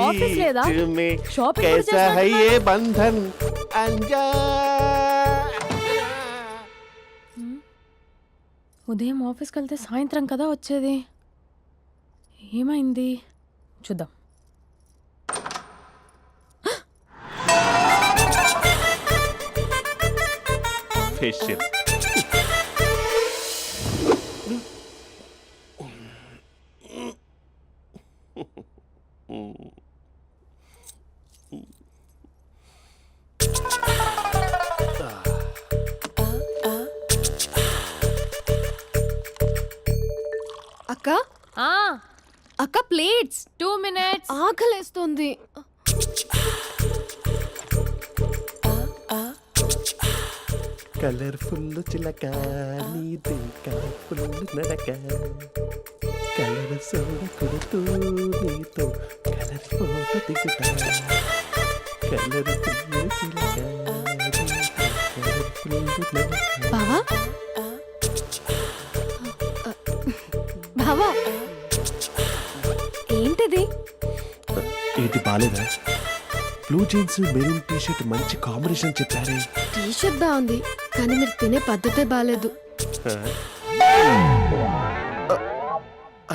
Office లేదా? में shopping కూడా कैसा है చేస్తున్నట్టున్నారు. ये बंधन अंजा ఉదయం ఆఫీస్కి వెళ్తే సాయంత్రం కదా వచ్చేది. ఏమైంది చూద్దాం. फेशियल అక్క ఆ అక్క ప్లేట్స్ 2 minutes. ఆకలేస్తుంది. కలర్ఫుల్ చిలక నీదే కలర్ఫుల్ నడక కలర్ సోడ కొడుతూ నీతో కలర్ ఫోటో దిగుతా కలర్ఫుల్ చిలక కలర్ఫుల్ నడక. బావా బావా ఏంటిది? ఏంటి బాలేదా? Blue jeans maroon T shirt మంచి కాంబినేషన్ చెప్పారే. టీ షర్ట్ బాగుంది కానీ మీరు తినే పద్ధతే బాలేదు.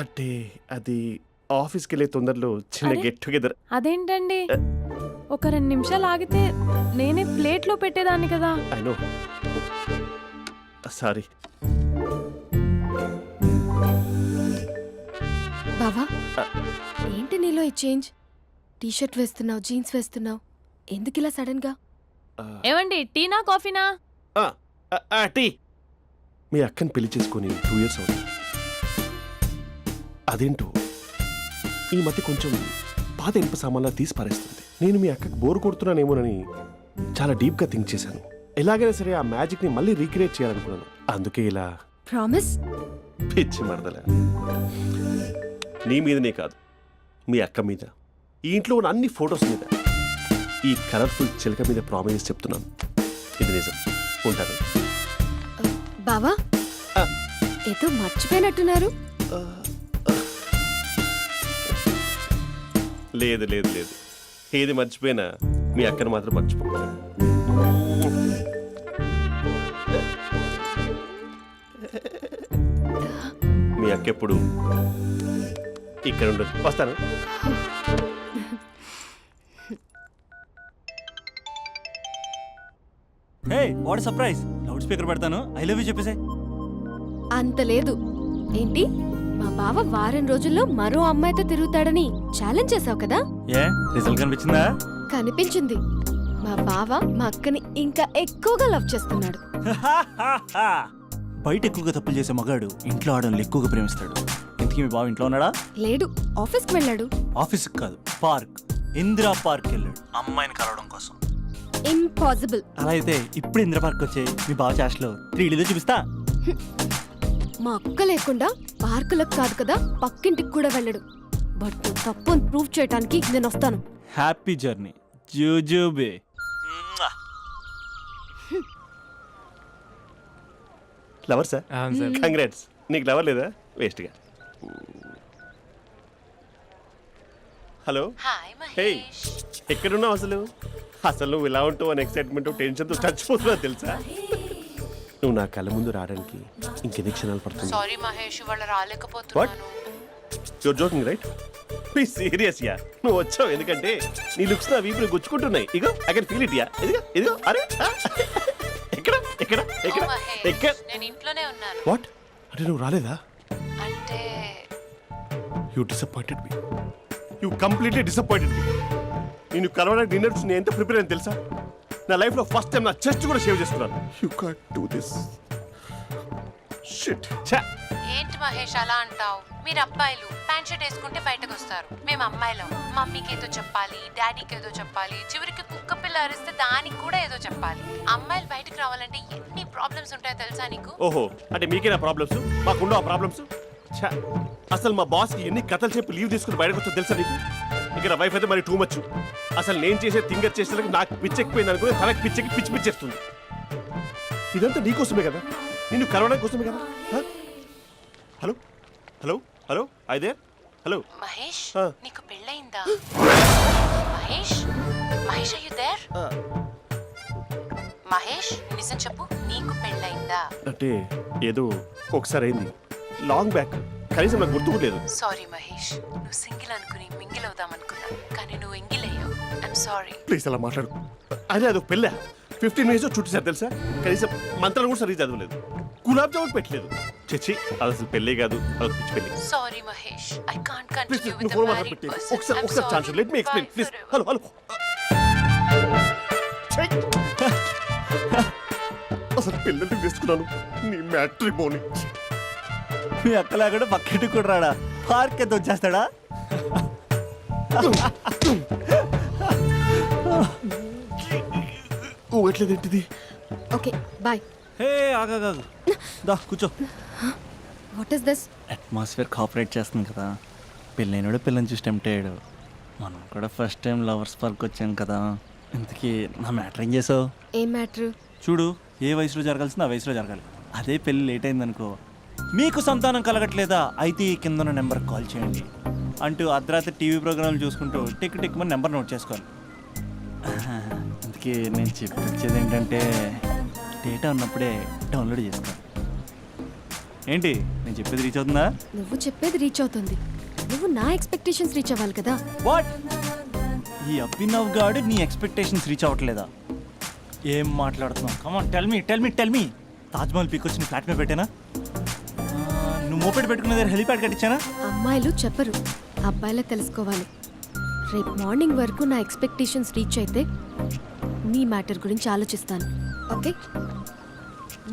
అంటే అది ఆఫీస్కి వెళ్ళే తొందరలో చిన్న అరే? Get together. అదేంటండి, ఒక 2 నిమిషాలు ఆగితే నేనే ప్లేట్లో పెట్టేదాన్ని కదా. I know, sorry. బావా ఏంటి నీలో ఈ చేంజ్? టీ షర్ట్ వేస్తున్నావు, జీన్స్ వేస్తున్నావు, ఎందుకు ఇలా సడన్ గా? ఏమండి, టీనా కాఫీనా? టీ. మీ అక్కని పెళ్లి చేసుకొని 2 years అవుతుంది. అదేంటో ఈ మధ్య కొంచెం పాత ఇనుప సామాన్లా తీసి పారేస్తుంది. నేను మీ అక్కకు బోర్ కొడుతున్నానేమోనని చాలా డీప్గా థింక్ చేశాను. ఎలాగైనా సరే ఆ మ్యాజిక్ని మళ్ళీ రీక్రియేట్ చేయాలనుకున్నాను. అందుకే ఇలా. ప్రామిస్? పిచ్చి మరదల, నీ మీదనే కాదు, మీ అక్క మీద, ఈ ఇంట్లో ఉన్న అన్ని ఫొటోస్ మీద, ఈ కలర్ఫుల్ చిలక మీద ప్రామిస్ చెప్తున్నాను. ఇది నిజం. ఉంటాను. బావా ఏదో మర్చిపోయినట్టున్నారు. లేదు లేదు లేదు, ఏది మర్చిపోయినా మీ అక్కను మాత్రం మర్చిపో. మీ అక్క ఎప్పుడు ఇక్కడ ఉండదు. వస్తాను. Hey what surprise. Loud speaker పెడతాను, ఐ లవ్ యూ చెప్పేసే. అంత లేదు. ఏంటి, మా బావ వారం రోజుల్లో మరో అమ్మాయితో తిరుగుతాడని ఛాలెంజ్ చేసావు కదా? ఏ రిజల్ట్ కనిపించిందా? కనిపించింది. మా బావ మా అక్కని ఇంకా ఎక్కువగా లవ్ చేస్తున్నాడు. బయట ఎక్కువగా తప్పులు చేసే మగాడు ఇంట్లో ఆడవాళ్ళు ఎక్కువగా ప్రేమిస్తాడు. ఇంతకీ మీ బావ ఇంట్లో ఉన్నాడా? లేడు, ఆఫీస్కి వెళ్ళాడు. ఆఫీస్కి కాదు, పార్క్, ఇందిరా పార్క్ వెళ్ళాడు అమ్మాయిని కలవడం కోసం. ఇంపాసిబుల్. అలా అయితే ఇప్పుడు ఇందిరా పార్క్ వచ్చే మీ బావ చాష్లో 3Dలో చూపిస్తా. మా అక్క లేకుండా పార్కులకు కాదు కదా పక్కింటికి కూడా వెళ్ళడు. బట్ నువ్వు తప్పు ప్రూవ్ చేయడానికి నేను వస్తాను. హ్యాపీ జర్నీ జూజూబే. Lover sir? కంగ్రాట్స్. నీకు లవర్ లేదా? వేస్ట్గా. హలో. హే, ఎక్కడున్నావు అసలు? అసలు నువ్వు ఇలా ఉంటావు అని ఎక్సైట్మెంట్ టెన్షన్తో చచ్చిపోతున్నావు తెలుసా? నువ్వు నా కళ్ళ ముందు రావడానికి ఇంకెన్ని క్షణాలు పడుతుంది? సారీ మహేష్, వాళ్ళు రాలేకపోతున్నాను. You're joking right? Please serious ya. నువ్వు వచ్చావు ఎందుకంటే నీ లుక్స్ నా వీపుని గుచ్చుకుంటున్నాయి. ఇగో I can feel it ya. ఇదిగో ఇదిగో. అరే ఎక్కడ ఎక్కడ ఎక్కడ ఎక్కడ? నేను ఇంట్లోనే ఉన్నాను. వాట్ అంటే నువ్వు రాలేదా? అంటే you disappointed me. You completely disappointed me. నేను కలవడానికి డిన్నర్స్ నేను ఎంత ప్రిపేర్ అని తెలుసా? నా లైఫ్లో ఫస్ట్ టైం నా చెస్ట్ కూడా సేవ్ చేస్తున్నాను. You can't do this. Shit. ఏంటి మహేష్ అలా అంటావు? మీరు అబ్బాయిలు ప్యాంట్ షర్ట్ వేసుకుంటే బయటకు వస్తారు. మేము అమ్మాయిలం మమ్మీకి ఏదో చెప్పాలి, డాడీకి ఏదో చెప్పాలి, చివరికి కుక్క పిల్ల అరిస్తే దానికి కూడా ఏదో చెప్పాలి. అమ్మాయిలు బయటకు రావాలంటే ఎన్ని ప్రాబ్లమ్స్ ఉంటాయో తెలుసా నీకు? ఓహో, అంటే మీకేనా ప్రాబ్లమ్స్? మాకుండా ఆ ప్రాబ్లమ్స్? అసలు మా బాస్కి ఎన్ని కథలు చెప్పి లీవ్ తీసుకుని బయటకు వచ్చా తెలుసా నీకు? ఇక్కడ వైఫ్ అయితే మరి టూ మచ్. అసలు నేను చేసే థింగర్ చేసేందుకు నాకు పిచ్చెక్కిపోయింది అనుకుని తనకి పిచ్చెక్కి పిచ్చి పిచ్చేస్తుంది. ఇదంతా నీకోసమే కదా, నిన్ను కలవడానికి కోసమే కదా. హలో హలో హలో, అయితే హలో మహేష్, నీకు పెళ్ళయిందా? అయిందా? అంటే ఏదో ఒకసారి అయింది, లాంగ్ బ్యాక్, కనీసం నాకు గుర్తు కూడా లేదు. సారీ మహేష్, నువ్వు సింగిల్ అనుకుని మింగిల్ అవుదాం అనుకున్నా, కానీ నువ్వు ఎంగిల్ అయ్యావు. I'm sorry. ప్లీజ్ అలా మాట్లాడు. అదే అదొక పెళ్ళ 15 మినిట్స్ చుట్టేసారు తెలుసా, కనీసం మంత్రాలు కూడా సరిగ్గా చదవలేదు, గులాబ్ జామున్ పెట్టలేదు. చచ్చి అది అసలు పెళ్ళే కాదు, అదొక పిచ్చి పెళ్ళి. Sorry Mahesh, I can't please continue నువ్వు విత్ ఫోన్ ద మాట్లాడి మ్యారీడ్ పెట్టి పర్సన్. ఒకసారి chance let me explain please. Hello hello అసలు పిల్లల్ని తీసుకున్నాను నీ మ్యాట్రీ బోని. మీ అక్కలాగా పక్కింటి కూడా రాడా, పార్క్ ఎంత వచ్చేస్తాడా? ఓ ఎట్లేదేంటిది? Okay bye. హే ఆగా దా కూర్చో. What is this? Atmosphere cooperate చేస్తుంది కదా, పెళ్ళైనడు పిల్లని చూసి టెంప్ట్ అయ్యాడు. మనం కూడా ఫస్ట్ టైం లవర్స్ పార్క్ వచ్చాం కదా. ఇంతకీ నా మ్యాటర్ ఏం చేసావు? ఏం మ్యాటర్? చూడు, ఏ వయసులో జరగాల్సిందో ఆ వయసులో జరగాలి. అదే పెళ్ళి లేట్ అయిందనుకో, మీకు సంతానం కలగట్లేదా అయితే ఈ కింద ఉన్న నెంబర్కి కాల్ చేయండి అంటూ అర్ధరాత్రి టీవీ ప్రోగ్రాంలు చూసుకుంటూ టిక్ టిక్ మన నెంబర్ నోట్ చేసుకోవాలి. అందుకే నేను చెప్పించేది ఏంటంటే డేటా ఉన్నప్పుడే డౌన్లోడ్ చేసుకోవాలి. ఏంటి నేను చెప్పేది రీచ్ అవుతుందా? నువ్వు చెప్పేది రీచ్ అవుతుంది, నువ్వు నా ఎక్స్పెక్టేషన్స్ రీచ్ అవ్వాలి కదా. వాట్? ఈ అభినవ్ గాడు నీ ఎక్స్పెక్టేషన్స్ రీచ్ అవ్వట్లేదా? ఏం మాట్లాడుతున్నావు? Come on tell me. Taj Mahal peak వచ్చి నీ ఫ్లాట్ మీద పెట్టానా? నువ్వు మోపెట్ పెట్టుకునే దగ్గర హెలిప్యాడ్ కట్టించానా? అమ్మాయిలు చెప్పరు, అబ్బాయిలే తెలుసుకోవాలి. రేపు మార్నింగ్ వరకు నా ఎక్స్పెక్టేషన్స్ రీచ్ అయితే నీ మ్యాటర్ గురించి ఆలోచిస్తాను. Okay,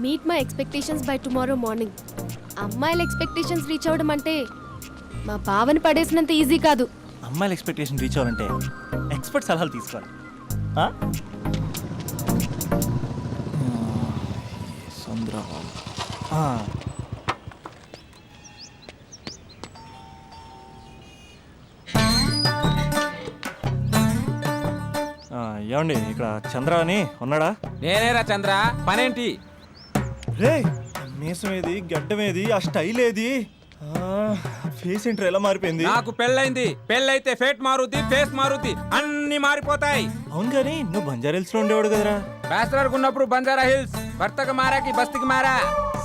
meet my expectations by tomorrow morning. అమ్మాయిల ఎక్స్పెక్టేషన్స్ రీచ్ అవ్వడం అంటే మా బావని పడేసినంత ఈజీ కాదు. అమ్మాయిల ఎక్స్పెక్టేషన్ రీచ్ అవ్వాలంటే ఎక్స్పర్ట్ సలహాలు తీసుకోవాలి. ఏమండి, ఇక్కడ చంద్ర అని ఉన్నాడా? నేనేరా చంద్ర, పనేంటి? రే మీసం ఏది, గడ్డం ఏది, ఆ స్టైల్ ఏది, ఫేస్ ఏంటర్ ఎలా మారిపోయింది? నాకు పెళ్ళైంది, పెళ్ళైతే ఫేట్ మారుద్ది, ఫేస్ మారుద్ది, అన్ని మారిపోతాయి. అవును కానీ నువ్వు బంజారా లో ఉండేవాడు కదరా. బ్యాచిలర్ ఉన్నప్పుడు బంజారా హిల్స్, భర్తకు మారాకి బస్తికి మారా.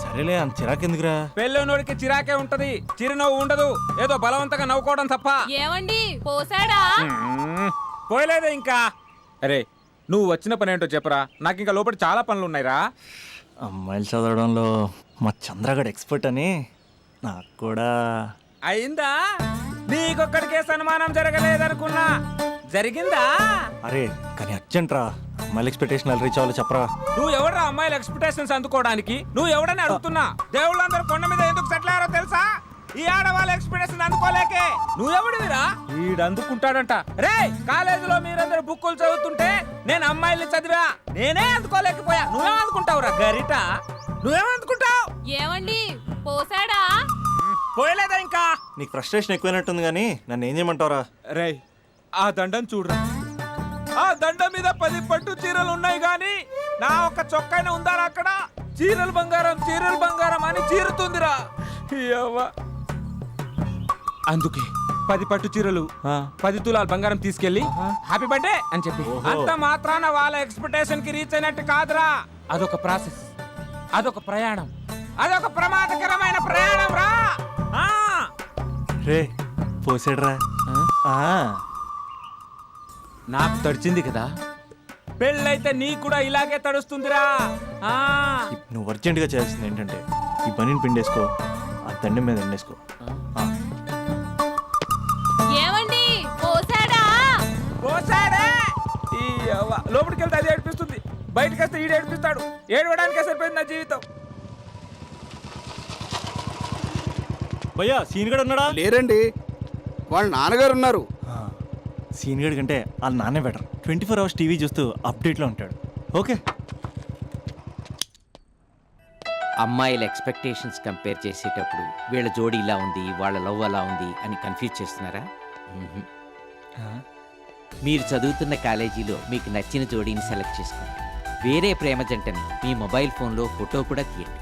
సరేలే, అంత చిరాకెందుకురా? పెళ్ళోనోడికి చిరాకే ఉంటది, చిరునవ్వు ఉండదు, ఏదో బలవంతంగా నవ్వుకోవడం తప్ప. ఏమండి పోసాడా? పోయలేదే ఇంకా. అరే నువ్వు వచ్చిన పని ఏంటో చెప్పరా, నాకు ఇంకా లోపల చాలా పనులు ఉన్నాయిరా. అమ్మాయిలు చదవడంలో మా చంద్రగడ్ ఎక్స్పర్ట్ అని నాకు కూడా అయిందా? నీకొక్కడికే సన్మానం జరగలేదనుకున్నా, జరిగిందా? అరే కానీ అర్జెంట్ రా, అమ్మాయిల ఎక్స్పెక్టేషన్ రీచ్ అవ్వాలో చెప్పరా. నువ్వు ఎవడ్రా అమ్మాయిల ఎక్స్పెక్టేషన్స్ అందుకోవడానికి? నువ్వు ఎవడని అడుగుతున్నా. దేవుళ్ళందరూ కొండ మీద ఎందుకు సెటిల్ అయ్యారో తెలుసా? ఈ ఆడవాళ్ళ ఎక్స్పెక్టేషన్ అందుకోలేకే. నువ్వెవడివిరా? వీడు అందుకుంటాడంట. రే కాలేజీలో మీరందరూ బుక్కులు చదువుతుంటే నేను అమ్మాయిల్ని చదివా, నేనే అందుకోలేకపోయా. నువ్వేం అందుకుంటావురా గరిట? నువ్వేం అందుకుంటావు? ఏమండి పోసాడా? పోయలేదా ఇంకా? నీకు ఫ్రస్ట్రేషన్ ఎక్కువైనట్టుంది కానీ నన్ను ఏం చేయమంటావురా? రే ఆ దండం చూడరా, ఆ దండం మీద 10 పట్టు చీరలు ఉన్నాయి గాని నా ఒక్క చొక్కాయిన ఉందారా అక్కడ? చీరలు బంగారం అని చీరుతుందిరా. అందుకే 10 పట్టు చీరలు 10 తులాల బంగారం తీసుకెళ్లి హ్యాపీ బర్త్డే అని చెప్పి. అంత మాత్రాన వాళ్ళ ఎక్స్పెక్టేషన్ కి రీచ్ అయినట్టు కాదురా. అదొక ప్రాసెస్, అదొక ప్రయాణం, అదొక ప్రమాదకరమైన ప్రయాణం రా. రే పోసాడురా. నాకు తడిచింది కదా, పెళ్ళైతే నీకు కూడా ఇలాగే తడుస్తుందిరా. నువ్వు అర్జెంటుగా చేయాల్సింది ఏంటంటే ఈ పనిని పిండేసుకో, ఆ దండం మీద ఎండేసుకో. ఏమండి పోసాడా? పోసాడే. ఈ లోపలికి వెళ్తే అది ఏడిపిస్తుంది, బయటకు వస్తే ఈడు ఏడిపిస్తాడు. ఏడవడానికే సరిపోయింది నా జీవితం. భయ్యా సీన్ గడు ఉన్నాడా? లేరండి, వాళ్ళ నాన్నగారు ఉన్నారు. సీన్ గడి కంటే వాళ్ళ నాన్నే బెటర్. 24 hours టీవీ చూస్తూ అప్డేట్లో ఉంటాడు. ఓకే, అమ్మాయిల ఎక్స్పెక్టేషన్స్ కంపేర్ చేసేటప్పుడు వీళ్ళ జోడి ఇలా ఉంది, వాళ్ళ లవ్ అలా ఉంది అని కన్ఫ్యూజ్ చేస్తున్నారా? మీరు చదువుతున్న కాలేజీలో మీకు నచ్చిన జోడీని సెలెక్ట్ చేసుకోండి. వేరే ప్రేమ జంటని మీ మొబైల్ ఫోన్లో ఫోటో కూడా తీయండి.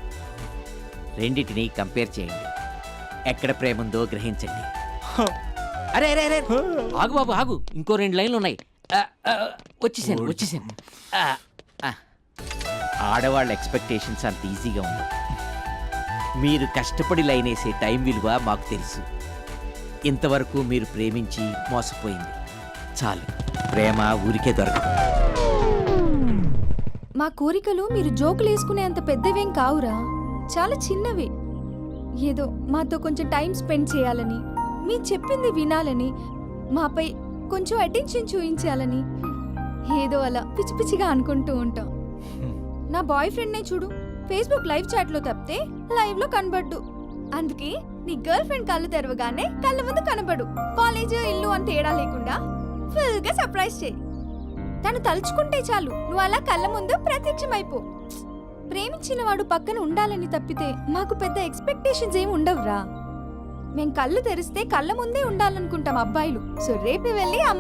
రెండింటిని కంపేర్ చేయండి. ఎక్కడ ప్రేమ ఉందో గ్రహించండి. అరే అరే అరే ఆగు బాబు ఆగు, ఇంకో 2 లైన్లు ఉన్నాయి. వచ్చేసాను. ఆడవాళ్ళ ఎక్స్పెక్టేషన్స్ అంత ఈజీగా ఉండవు. మీరు కష్టపడి లైన్ వేసే టైం విలువ మాకు తెలుసు. ఇంతవరకు మీరు ప్రేమించి మోసపోయింది చాలు. ప్రేమ ఊరికే దొరకదు. మా కోరికలు మీరు జోకులు వేసుకునేంత పెద్దవేం కావురా, చాలా చిన్నవి. ఏదో మాతో కొంచెం టైం స్పెండ్ చేయాలని, మీ చెప్పింది వినాలని, మాపై కొంచెం అటెన్షన్ చూపించాలని ఏదో అలా పిచ్చి పిచ్చిగా అనుకుంటూ ఉంటాం. నా బాయ్ ఫ్రెండ్నే చూడు, ఫేస్బుక్ లైవ్ చాట్లో తప్పితే లైవ్లో కనబడ్డు. అందుకే నీ గర్ల్ ఫ్రెండ్ కళ్ళు తెరవగానే కళ్ళ ముందు కనబడు. కాలేజ్ ఇల్లు అని తేడా లేకుండా ఫుల్గా సర్ప్రైజ్ చేయి. తను తలుచుకుంటే చాలు నువ్వు అలా కళ్ళ ముందు ప్రత్యక్షమైపో. ప్రేమించిన వాడు పక్కన ఉండాలని తప్పితే మాకు పెద్ద ఎక్స్పెక్టేషన్స్ ఏమి ఉండవురా. మేం కళ్ళు తెరిస్తే కళ్ళ ముందే ఉండాలనుకుంటాం అబ్బాయిలు. సో రేపు వెళ్ళి అమ్మాయి